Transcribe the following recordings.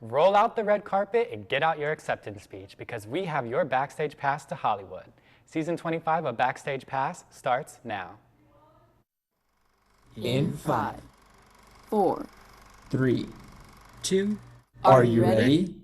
Roll out the red carpet and get out your acceptance speech because we have your Backstage Pass to Hollywood. Season 25 of Backstage Pass starts now. In 5, 4. 3, 2, Are are you you ready? ready?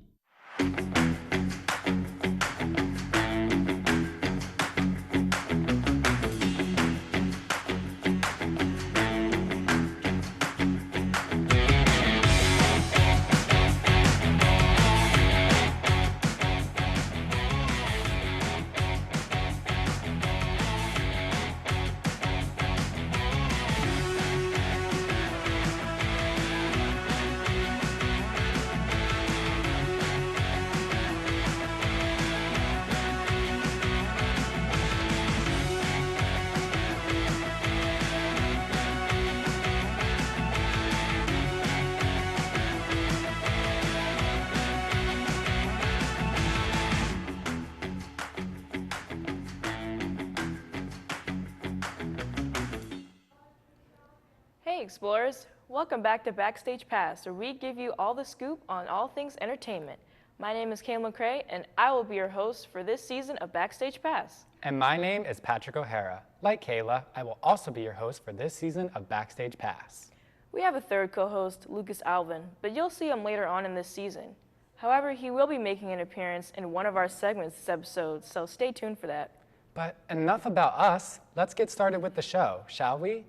Hey Explorers, welcome back to Backstage Pass, where we give you all the scoop on all things entertainment. My name is Kayla and I will be your host for this season of Backstage Pass. And my name is Patrick O'Hara. Like Kayla, I will also be your host for this season of Backstage Pass. We have a third co-host, Lucas Alvin, but you'll see him later on in this season. However, he will be making an appearance in one of our segments this episode, so stay tuned for that. But enough about us. Let's get started with the show, shall we?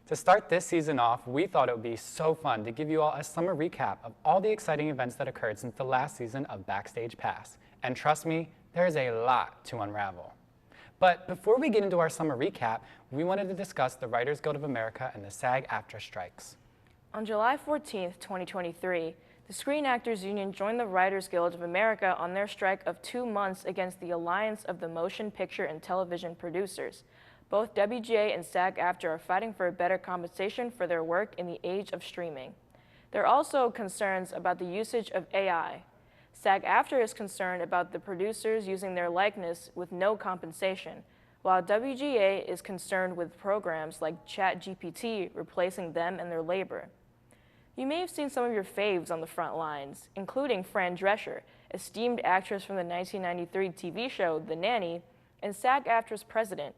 To start this season off, we thought it would be so fun to give you all a summer recap of all the exciting events that occurred since the last season of Backstage Pass. And trust me, there is a lot to unravel. But before we get into our summer recap, we wanted to discuss the Writers Guild of America and the SAG-AFTRA strikes. On July 14th, 2023, the Screen Actors Union joined the Writers Guild of America on their strike of 2 months against the Alliance of the Motion Picture and Television Producers. Both WGA and SAG-AFTRA are fighting for a better compensation for their work in the age of streaming. There are also concerns about the usage of AI. SAG-AFTRA is concerned about the producers using their likeness with no compensation, while WGA is concerned with programs like ChatGPT replacing them and their labor. You may have seen some of your faves on the front lines, including Fran Drescher, esteemed actress from the 1993 TV show The Nanny, and SAG-AFTRA's president.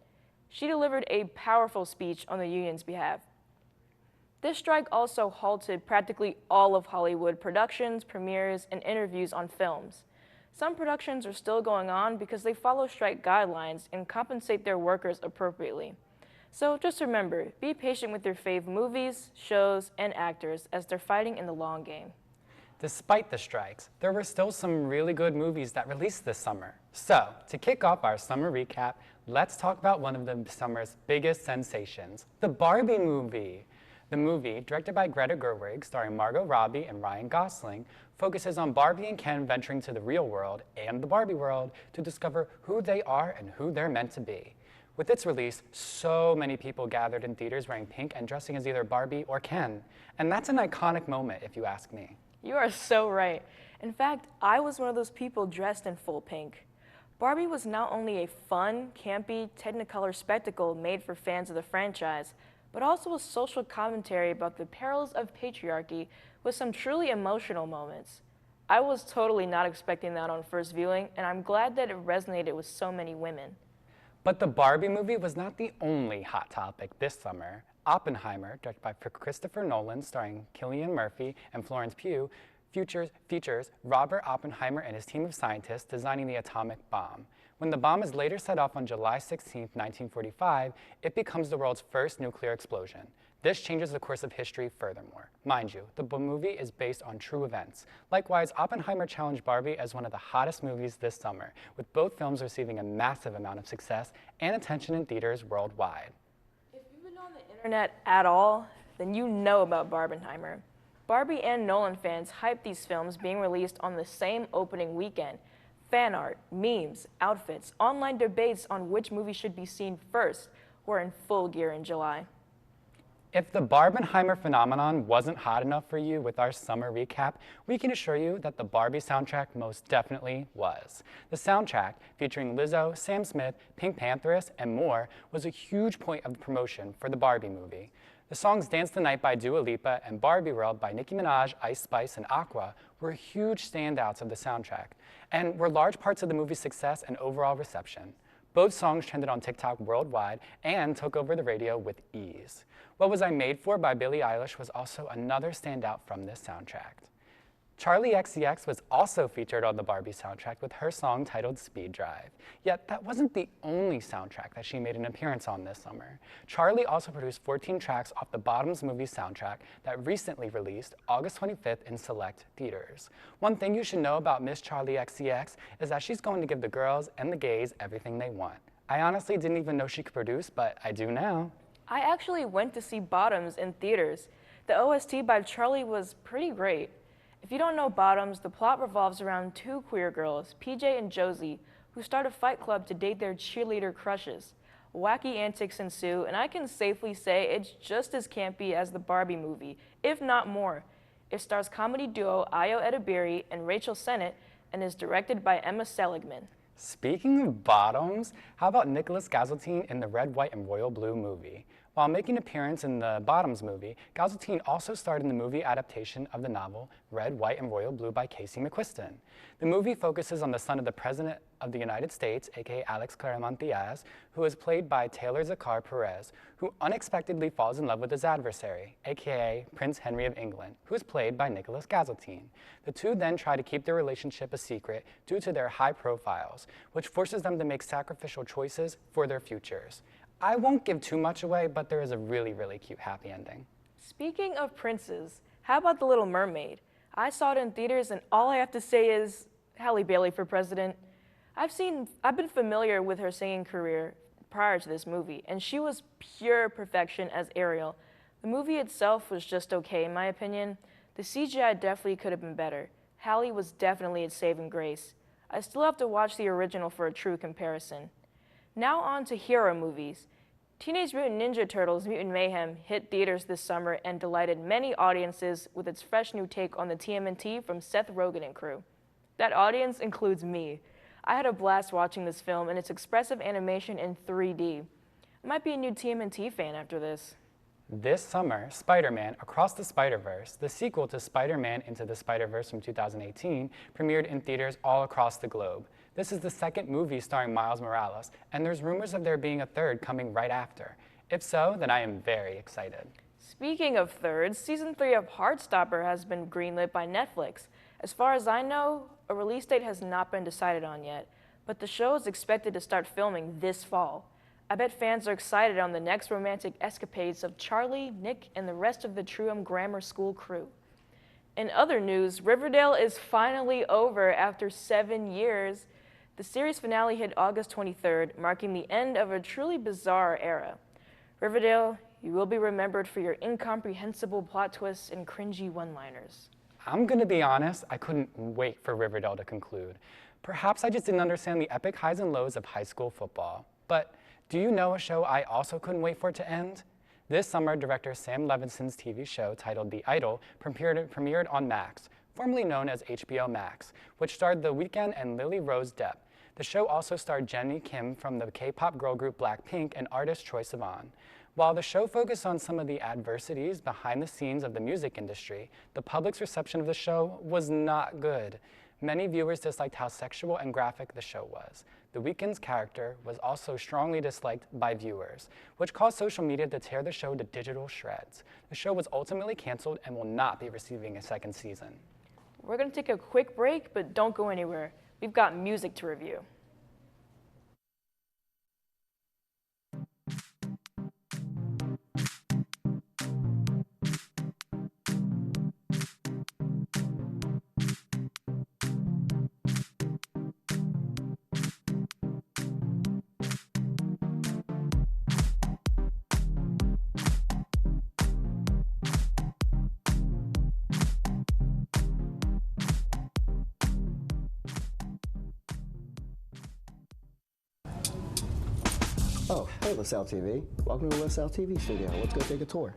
She delivered a powerful speech on the union's behalf. This strike also halted practically all of Hollywood productions, premieres, and interviews on films. Some productions are still going on because they follow strike guidelines and compensate their workers appropriately. So just remember, be patient with your fave movies, shows, and actors as they're fighting in the long game. Despite the strikes, there were still some really good movies that released this summer. So, to kick off our summer recap, let's talk about one of the summer's biggest sensations, the Barbie movie. The movie, directed by Greta Gerwig, starring Margot Robbie and Ryan Gosling, focuses on Barbie and Ken venturing to the real world and the Barbie world to discover who they are and who they're meant to be. With its release, so many people gathered in theaters wearing pink and dressing as either Barbie or Ken. And that's an iconic moment, if you ask me. You are so right. In fact, I was one of those people dressed in full pink. Barbie was not only a fun, campy, Technicolor spectacle made for fans of the franchise, but also a social commentary about the perils of patriarchy with some truly emotional moments. I was totally not expecting that on first viewing, and I'm glad that it resonated with so many women. But the Barbie movie was not the only hot topic this summer. Oppenheimer, directed by Christopher Nolan, starring Cillian Murphy and Florence Pugh, features Robert Oppenheimer and his team of scientists designing the atomic bomb. When the bomb is later set off on July 16, 1945, it becomes the world's first nuclear explosion. This changes the course of history furthermore. Mind you, the movie is based on true events. Likewise, Oppenheimer challenged Barbie as one of the hottest movies this summer, with both films receiving a massive amount of success and attention in theaters worldwide. If you've been on the internet at all, then you know about Barbenheimer. Barbie and Nolan fans hyped these films being released on the same opening weekend. Fan art, memes, outfits, online debates on which movie should be seen first were in full gear in July. If the Barbenheimer phenomenon wasn't hot enough for you with our summer recap, we can assure you that the Barbie soundtrack most definitely was. The soundtrack, featuring Lizzo, Sam Smith, Pink Pantheress, and more, was a huge point of promotion for the Barbie movie. The songs Dance the Night by Dua Lipa and Barbie World by Nicki Minaj, Ice Spice, and Aqua were huge standouts of the soundtrack and were large parts of the movie's success and overall reception. Both songs trended on TikTok worldwide and took over the radio with ease. What Was I Made For by Billie Eilish was also another standout from this soundtrack. Charli XCX was also featured on the Barbie soundtrack with her song titled Speed Drive. Yet that wasn't the only soundtrack that she made an appearance on this summer. Charli also produced 14 tracks off the Bottoms movie soundtrack that recently released August 25th in select theaters. One thing you should know about Miss Charli XCX is that she's going to give the girls and the gays everything they want. I honestly didn't even know she could produce, but I do now. I actually went to see Bottoms in theaters. The OST by Charli was pretty great. If you don't know Bottoms, the plot revolves around two queer girls, PJ and Josie, who start a fight club to date their cheerleader crushes. Wacky antics ensue, and I can safely say it's just as campy as the Barbie movie, if not more. It stars comedy duo Ayo Edebiri and Rachel Sennett and is directed by Emma Seligman. Speaking of Bottoms, how about Nicholas Gazeltine in the Red, White, and Royal Blue movie? While making an appearance in the Bottoms movie, Gazeltine also starred in the movie adaptation of the novel Red, White, and Royal Blue by Casey McQuiston. The movie focuses on the son of the President of the United States, aka Alex Claremont Diaz, who is played by Taylor Zakar Perez, who unexpectedly falls in love with his adversary, aka Prince Henry of England, who is played by Nicholas Gazeltine. The two then try to keep their relationship a secret due to their high profiles, which forces them to make sacrificial choices for their futures. I won't give too much away, but there is a really, really cute happy ending. Speaking of princes, how about The Little Mermaid? I saw it in theaters, and all I have to say is Halle Bailey for president. I've been familiar with her singing career prior to this movie, and she was pure perfection as Ariel. The movie itself was just okay, in my opinion. The CGI definitely could have been better. Halle was definitely its saving grace. I still have to watch the original for a true comparison. Now on to hero movies. Teenage Mutant Ninja Turtles Mutant Mayhem hit theaters this summer and delighted many audiences with its fresh new take on the TMNT from Seth Rogen and crew. That audience includes me. I had a blast watching this film and its expressive animation in 3D. I might be a new TMNT fan after this. This summer, Spider-Man Across the Spider-Verse, the sequel to Spider-Man Into the Spider-Verse from 2018, premiered in theaters all across the globe. This is the second movie starring Miles Morales, and there's rumors of there being a third coming right after. If so, then I am very excited. Speaking of thirds, Season 3 of Heartstopper has been greenlit by Netflix. As far as I know, a release date has not been decided on yet, but the show is expected to start filming this fall. I bet fans are excited on the next romantic escapades of Charlie, Nick, and the rest of the Truum Grammar School crew. In other news, Riverdale is finally over after 7 years. The series finale hit August 23rd, marking the end of a truly bizarre era. Riverdale, you will be remembered for your incomprehensible plot twists and cringy one-liners. I'm gonna be honest, I couldn't wait for Riverdale to conclude. Perhaps I just didn't understand the epic highs and lows of high school football. But do you know a show I also couldn't wait for it to end? This summer, director Sam Levinson's TV show titled The Idol premiered on Max, formerly known as HBO Max, which starred The Weeknd and Lily Rose Depp. The show also starred Jennie Kim from the K-pop girl group Blackpink and artist Troye Sivan. While the show focused on some of the adversities behind the scenes of the music industry, the public's reception of the show was not good. Many viewers disliked how sexual and graphic the show was. The Weeknd's character was also strongly disliked by viewers, which caused social media to tear the show to digital shreds. The show was ultimately canceled and will not be receiving a second season. We're going to take a quick break, but don't go anywhere. We've got music to review. Oh, hey, LaSalle TV. Welcome to the LaSalle TV studio. Let's go take a tour.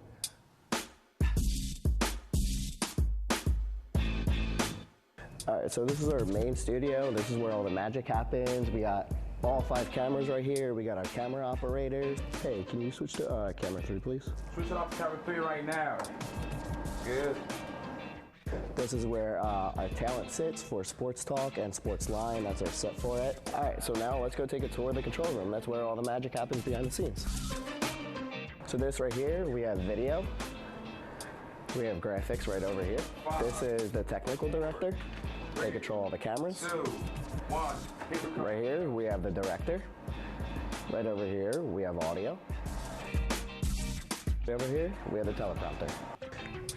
All right, so this is our main studio. This is where all the magic happens. We got all 5 cameras right here. We got our camera operators. Hey, can you switch to camera 3, please? Switch it off to camera 3 right now. Good. This is where our talent sits for Sports Talk and Sports Line. That's our set for it. All right, so now let's go take a tour of the control room. That's where all the magic happens behind the scenes. So this right here, we have video. We have graphics right over here. This is the technical director. They control all the cameras. 2, 1. Right here, we have the director. Right over here, we have audio. Over here, we have the teleprompter.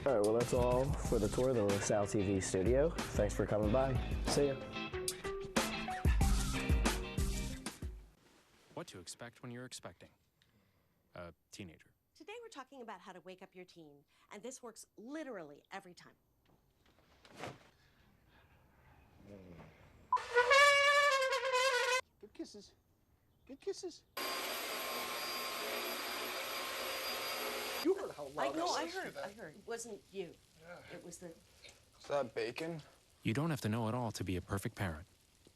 All right, well, that's all for the tour of the LaSalle TV studio. Thanks for coming by. See ya. What to expect when you're expecting a teenager. Today we're talking about how to wake up your teen, and this works literally every time. Good kisses. Good kisses. You heard how loud I heard. It wasn't you. Yeah. It was the... Is that bacon? You don't have to know it all to be a perfect parent.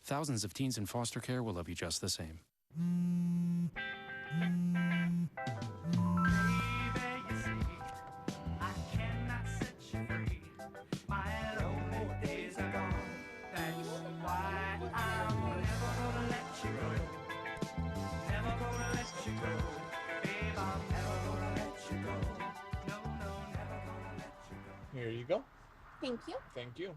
Thousands of teens in foster care will love you just the same. Here you go. Thank you. Thank you.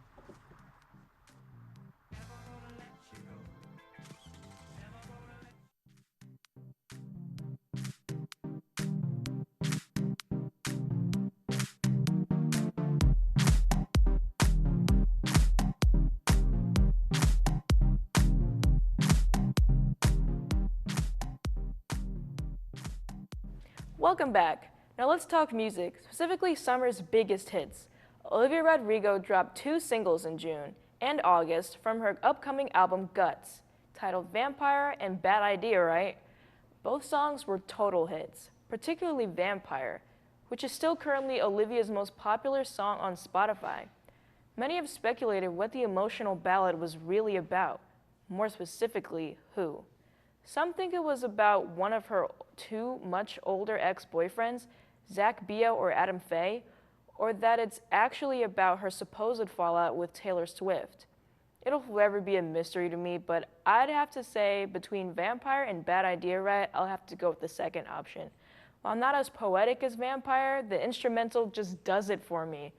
Welcome back. Now let's talk music, specifically summer's biggest hits. Olivia Rodrigo dropped 2 singles in June and August from her upcoming album Guts, titled Vampire and Bad Idea, right? Both songs were total hits, particularly Vampire, which is still currently Olivia's most popular song on Spotify. Many have speculated what the emotional ballad was really about, more specifically, who. Some think it was about one of her 2 much older ex-boyfriends, Zach Bio or Adam Faye, or that it's actually about her supposed fallout with Taylor Swift. It'll forever be a mystery to me, but I'd have to say between Vampire and Bad Idea, right, I'll have to go with the second option. While not as poetic as Vampire, the instrumental just does it for me.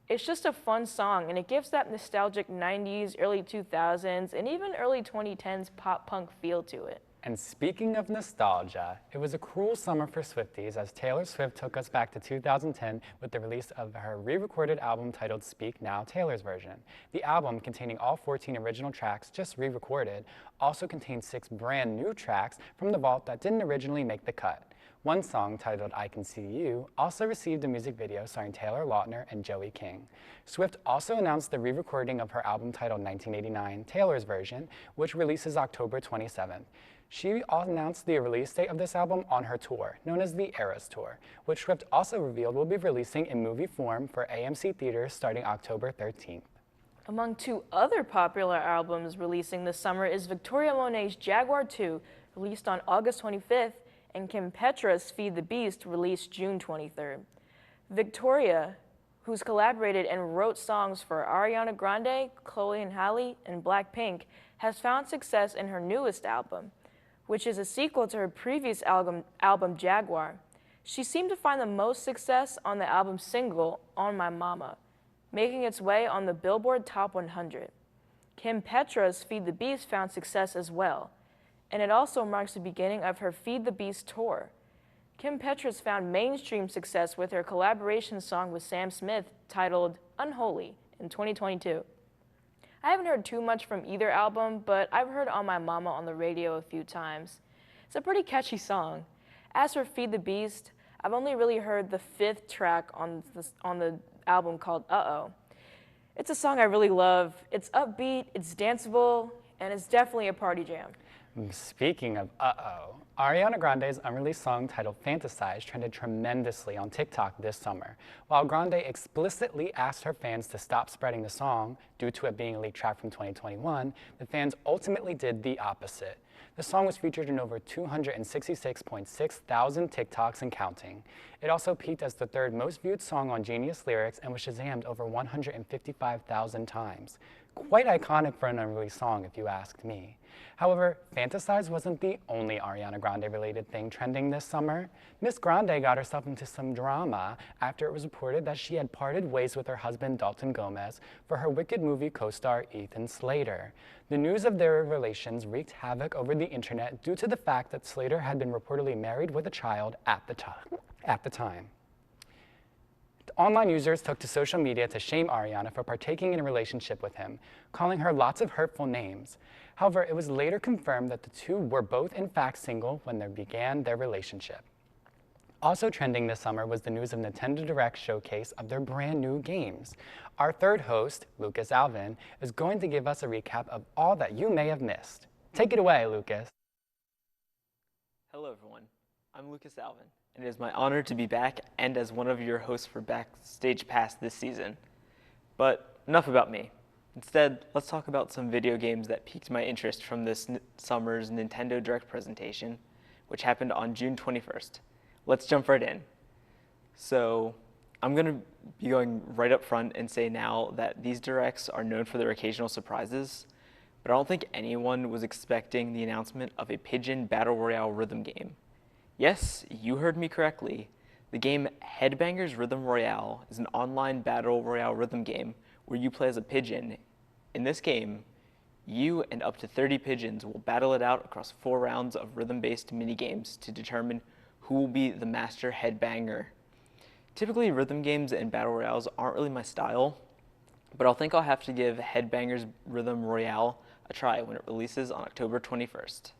It's just a fun song, and it gives that nostalgic 90s, early 2000s, and even early 2010s pop-punk feel to it. And speaking of nostalgia, it was a cruel summer for Swifties as Taylor Swift took us back to 2010 with the release of her re-recorded album titled Speak Now, Taylor's Version. The album, containing all 14 original tracks just re-recorded, also contains 6 brand new tracks from the vault that didn't originally make the cut. One song, titled I Can See You, also received a music video starring Taylor Lautner and Joey King. Swift also announced the re-recording of her album titled 1989, Taylor's Version, which releases October 27th. She announced the release date of this album on her tour, known as the Eras Tour, which Swift also revealed will be releasing in movie form for AMC theaters starting October 13th. Among 2 other popular albums releasing this summer is Victoria Monet's Jaguar 2, released on August 25th, and Kim Petras' Feed the Beast, released June 23rd. Victoria, who's collaborated and wrote songs for Ariana Grande, Chloe and Halle, and Blackpink, has found success in her newest album, which is a sequel to her previous album Jaguar. She seemed to find the most success on the album's single, On My Mama, making its way on the Billboard Top 100. Kim Petras' Feed the Beast found success as well, and it also marks the beginning of her Feed the Beast tour. Kim Petras found mainstream success with her collaboration song with Sam Smith titled Unholy in 2022. I haven't heard too much from either album, but I've heard On My Mama on the radio a few times. It's a pretty catchy song. As for Feed the Beast, I've only really heard the 5th track on the album called Uh-Oh. It's a song I really love. It's upbeat, it's danceable, and it's definitely a party jam. Speaking of Uh-Oh, Ariana Grande's unreleased song titled Fantasize trended tremendously on TikTok this summer. While Grande explicitly asked her fans to stop spreading the song due to it being a leaked track from 2021, the fans ultimately did the opposite. The song was featured in over 266.6 thousand TikToks and counting. It also peaked as the third most viewed song on Genius Lyrics and was Shazammed over 155,000 times. Quite iconic for an unreleased song, if you asked me. However, Fantasize wasn't the only Ariana Grande-related thing trending this summer. Miss Grande got herself into some drama after it was reported that she had parted ways with her husband Dalton Gomez for her Wicked movie co-star Ethan Slater. The news of their relations wreaked havoc over the internet due to the fact that Slater had been reportedly married with a child at the time. Online users took to social media to shame Ariana for partaking in a relationship with him, calling her lots of hurtful names. However, it was later confirmed that the two were both in fact single when they began their relationship. Also trending this summer was the news of Nintendo Direct's showcase of their brand new games. Our third host, Lucas Alvin, is going to give us a recap of all that you may have missed. Take it away, Lucas. Hello everyone, I'm Lucas Alvin, and it is my honor to be back and as one of your hosts for Backstage Pass this season. But enough about me. Instead, let's talk about some video games that piqued my interest from this summer's Nintendo Direct presentation, which happened on June 21st. Let's jump right in. So, I'm going to be going right up front and say now that these Directs are known for their occasional surprises, but I don't think anyone was expecting the announcement of a Pigeon Battle Royale rhythm game. Yes, you heard me correctly. The game Headbangers Rhythm Royale is an online battle royale rhythm game where you play as a pigeon. In this game, you and up to 30 pigeons will battle it out across 4 rounds of rhythm-based minigames to determine who will be the master headbanger. Typically, rhythm games and battle royales aren't really my style, but I think I'll have to give Headbangers Rhythm Royale a try when it releases on October 21st.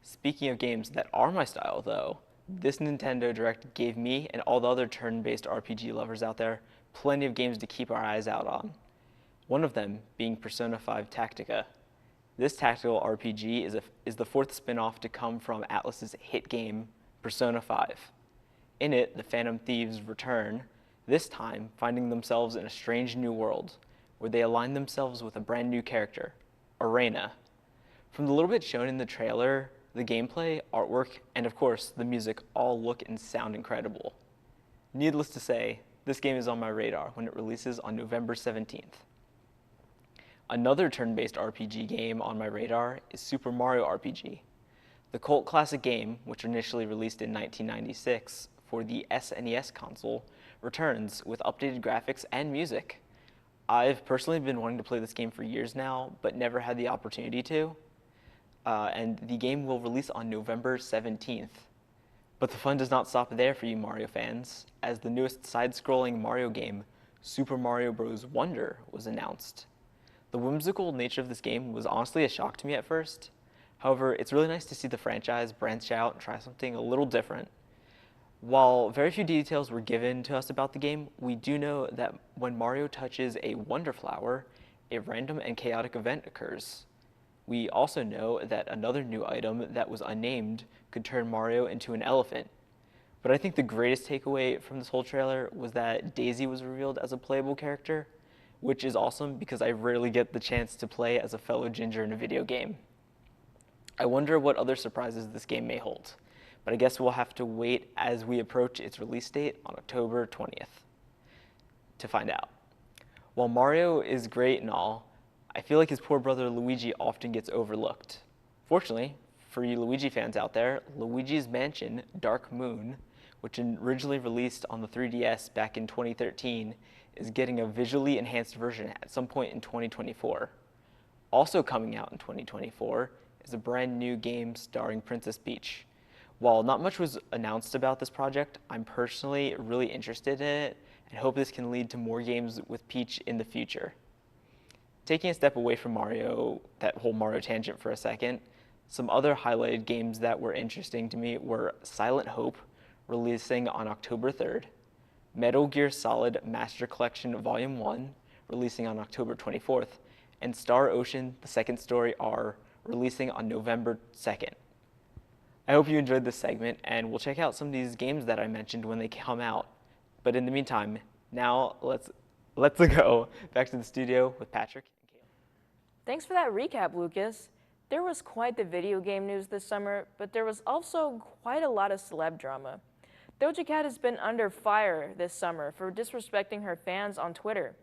Speaking of games that are my style, though, this Nintendo Direct gave me and all the other turn-based RPG lovers out there plenty of games to keep our eyes out on. One of them being Persona 5 Tactica. This tactical RPG is the 4th spin-off to come from Atlus's hit game, Persona 5. In it, the Phantom Thieves return, this time finding themselves in a strange new world, where they align themselves with a brand new character, Arena. From the little bit shown in the trailer, the gameplay, artwork, and of course, the music all look and sound incredible. Needless to say, this game is on my radar when it releases on November 17th. Another turn-based RPG game on my radar is Super Mario RPG. The cult classic game, which initially released in 1996 for the SNES console, returns with updated graphics and music. I've personally been wanting to play this game for years now, but never had the opportunity to. And the game will release on November 17th. But the fun does not stop there for you Mario fans, as the newest side-scrolling Mario game, Super Mario Bros. Wonder, was announced. The whimsical nature of this game was honestly a shock to me at first. However, it's really nice to see the franchise branch out and try something a little different. While very few details were given to us about the game, we do know that when Mario touches a Wonder Flower, a random and chaotic event occurs. We also know that another new item that was unnamed could turn Mario into an elephant. But I think the greatest takeaway from this whole trailer was that Daisy was revealed as a playable character, which is awesome because I rarely get the chance to play as a fellow ginger in a video game. I wonder what other surprises this game may hold, but I guess we'll have to wait as we approach its release date on October 20th to find out. While Mario is great and all, I feel like his poor brother Luigi often gets overlooked. Fortunately, for you Luigi fans out there, Luigi's Mansion Dark Moon, which originally released on the 3DS back in 2013, is getting a visually enhanced version at some point in 2024. Also coming out in 2024 is a brand new game starring Princess Peach. While not much was announced about this project, I'm personally really interested in it and hope this can lead to more games with Peach in the future. Taking a step away from Mario, that whole Mario tangent for a second, some other highlighted games that were interesting to me were Silent Hope, releasing on October 3rd, Metal Gear Solid Master Collection Volume 1, releasing on October 24th, and Star Ocean: The Second Story R, releasing on November 2nd. I hope you enjoyed this segment, and we'll check out some of these games that I mentioned when they come out. But in the meantime, now let's go back to the studio with Patrick and Kayla. Thanks for that recap, Lucas. There was quite the video game news this summer, but there was also quite a lot of celeb drama. Doja Cat has been under fire this summer for disrespecting her fans on Twitter.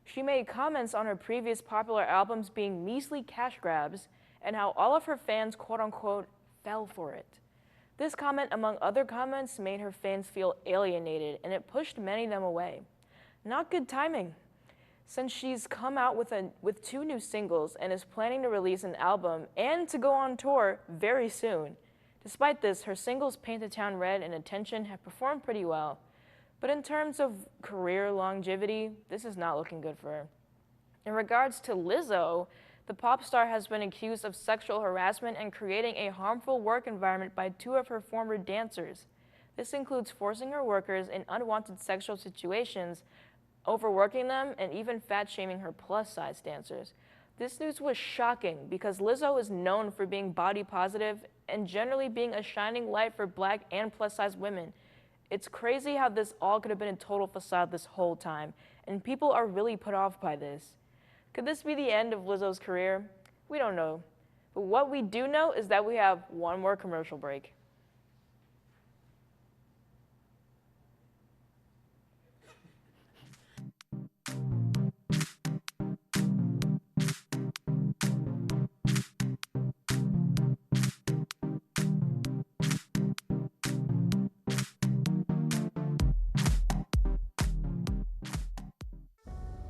She made comments on her previous popular albums being measly cash grabs and how all of her fans, quote-unquote, fell for it. This comment, among other comments, made her fans feel alienated, and it pushed many of them away. Not good timing, since she's come out with 2 new singles and is planning to release an album and to go on tour very soon. Despite this, her singles Paint the Town Red and Attention have performed pretty well. But in terms of career longevity, this is not looking good for her. In regards to Lizzo, the pop star has been accused of sexual harassment and creating a harmful work environment by 2 of her former dancers. This includes forcing her workers in unwanted sexual situations, overworking them, and even fat-shaming her plus-size dancers. This news was shocking because Lizzo is known for being body positive and generally being a shining light for Black and plus-size women. It's crazy how this all could have been a total facade this whole time, and people are really put off by this. Could this be the end of Lizzo's career? We don't know. But what we do know is that we have one more commercial break.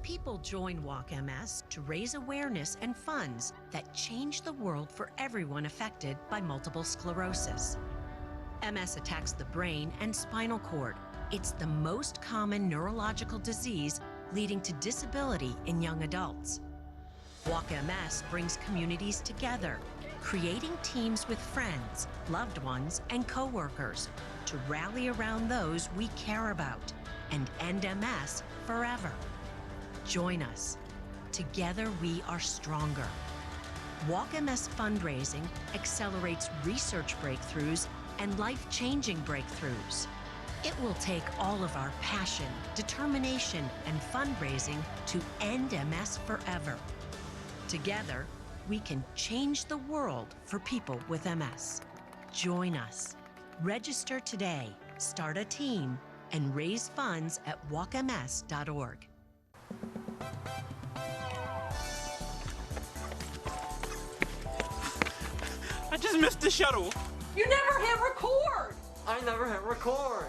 People join Walk MS to raise awareness and funds that change the world for everyone affected by multiple sclerosis. MS attacks the brain and spinal cord. It's the most common neurological disease leading to disability in young adults. Walk MS brings communities together, creating teams with friends, loved ones, and coworkers to rally around those we care about and end MS forever. Join us. Together we are stronger. Walk MS fundraising accelerates research breakthroughs and life-changing breakthroughs. It will take all of our passion, determination, and fundraising to end MS forever. Together, we can change the world for people with MS. Join us. Register today, start a team, and raise funds at walkms.org. I just missed the shuttle. You never hit record! I never hit record.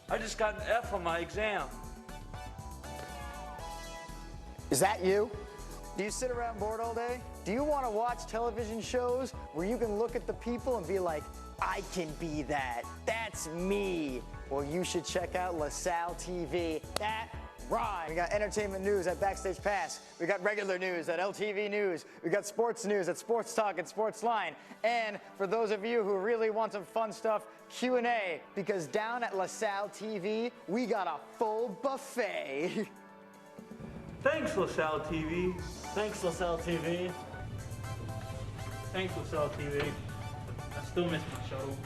I just got an F on my exam. Is that you? Do you sit around bored all day? Do you want to watch television shows where you can look at the people and be like, I can be that. That's me. Well, you should check out LaSalle TV. That rhymes. We got entertainment news at Backstage Pass. We got regular news at LTV News. We got sports news at Sports Talk and Sports Line. And for those of you who really want some fun stuff, Q&A. Because down at LaSalle TV, we got a full buffet. Thanks, LaSalle TV. Thanks, LaSalle TV. Thanks, LaSalle TV. I still miss my shuttle.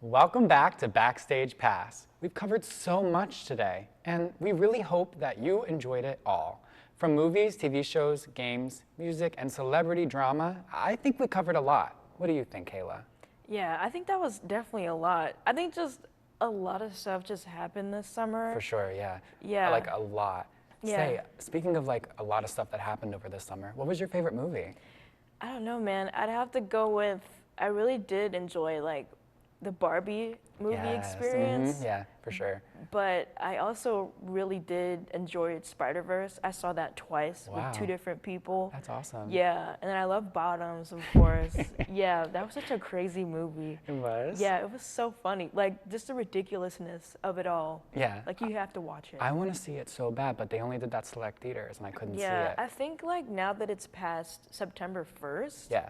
Welcome back to Backstage Pass. We've covered so much today, and we really hope that you enjoyed it all. From movies, TV shows, games, music, and celebrity drama, I think we covered a lot. What do you think, Kayla? Yeah, I think that was definitely a lot. I think just a lot of stuff just happened this summer. For sure, yeah. Yeah. Like a lot. Yeah. Say, speaking of like a lot of stuff that happened over this summer, what was your favorite movie? I don't know, man. I'd have to go with, I really did enjoy like the Barbie movie experience. Mm-hmm. Yeah, for sure. But I also really did enjoy Spider-Verse. I saw that twice with 2 different people. That's awesome. Yeah, and then I love Bottoms, of course. Yeah, that was such a crazy movie. It was? Yeah, it was so funny. Like, just the ridiculousness of it all. Yeah. Like, you have to watch it. I want to see it so bad, but they only did that select theaters, and I couldn't see it. Yeah, I think, like, now that it's past September 1st, yeah.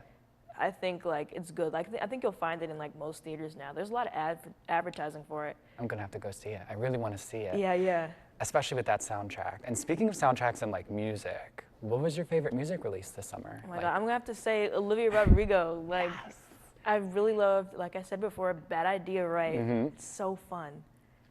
I think like it's good. Like I think you'll find it in like most theaters now. There's a lot of advertising for it. I'm gonna have to go see it. I really want to see it. Yeah, yeah. Especially with that soundtrack. And speaking of soundtracks and like music, what was your favorite music release this summer? Oh my God, I'm gonna have to say Olivia Rodrigo. Like, Yes. I really loved, like I said before, Bad Idea, right? It's so fun.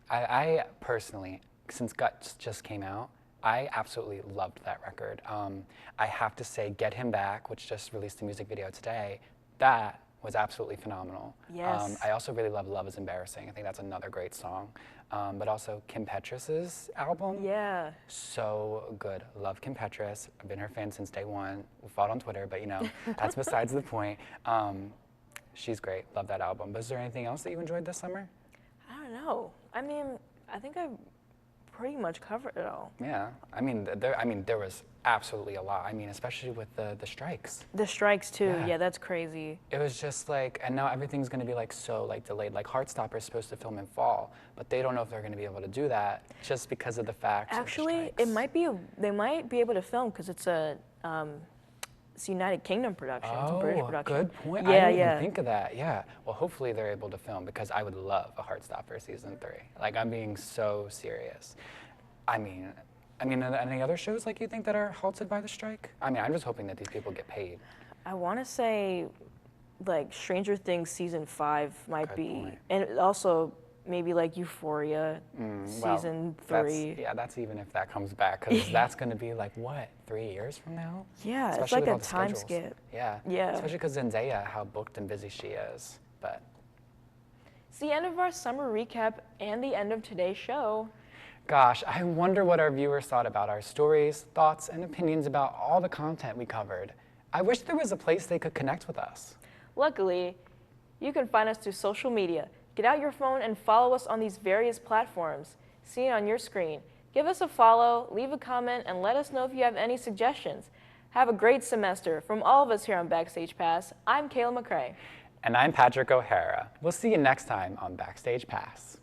I personally, since Guts just came out, I absolutely loved that record. I have to say, Get Him Back, which just released a music video today, that was absolutely phenomenal. Yes. I also really love Love is Embarrassing. I think that's another great song. But also Kim Petras' album. Yeah. So good. Love Kim Petras. I've been her fan since day one. We fought on Twitter, but you know, that's besides the point. She's great. Love that album. But is there anything else that you enjoyed this summer? I don't know. I mean, I think I pretty much covered it all. Yeah. I mean, there was absolutely a lot. I mean, especially with the strikes. The strikes too. Yeah. Yeah, that's crazy. It was just like, and now everything's going to be like so like delayed. Like Heartstopper is supposed to film in fall, but they don't know if they're going to be able to do that just because of the fact. Actually, it might be. They might be able to film because it's a. It's a United Kingdom production. It's a British production. Good point. Yeah, I didn't yeah. even think of that. Yeah. Well, hopefully they're able to film because I would love a Heartstopper season 3. Like I'm being so serious. I mean, any other shows like you think that are halted by the strike? I mean, I'm just hoping that these people get paid. I want to say, like Stranger Things season 5 might Good be, point. and also maybe like Euphoria season 3. That's even if that comes back, because that's going to be like what, 3 years from now? Yeah, Especially it's like with a all the time schedules. skip. Yeah. Yeah. Especially because Zendaya, how booked and busy she is. But It's the end of our summer recap and the end of today's show. gosh, I wonder what our viewers thought about our stories, thoughts, and opinions about all the content we covered. I wish there was a place they could connect with us. Luckily, you can find us through social media. Get out your phone and follow us on these various platforms. See it on your screen. Give us a follow, leave a comment, and let us know if you have any suggestions. Have a great semester. From all of us here on Backstage Pass, I'm Kayla McCrae. And I'm Patrick O'Hara. We'll see you next time on Backstage Pass.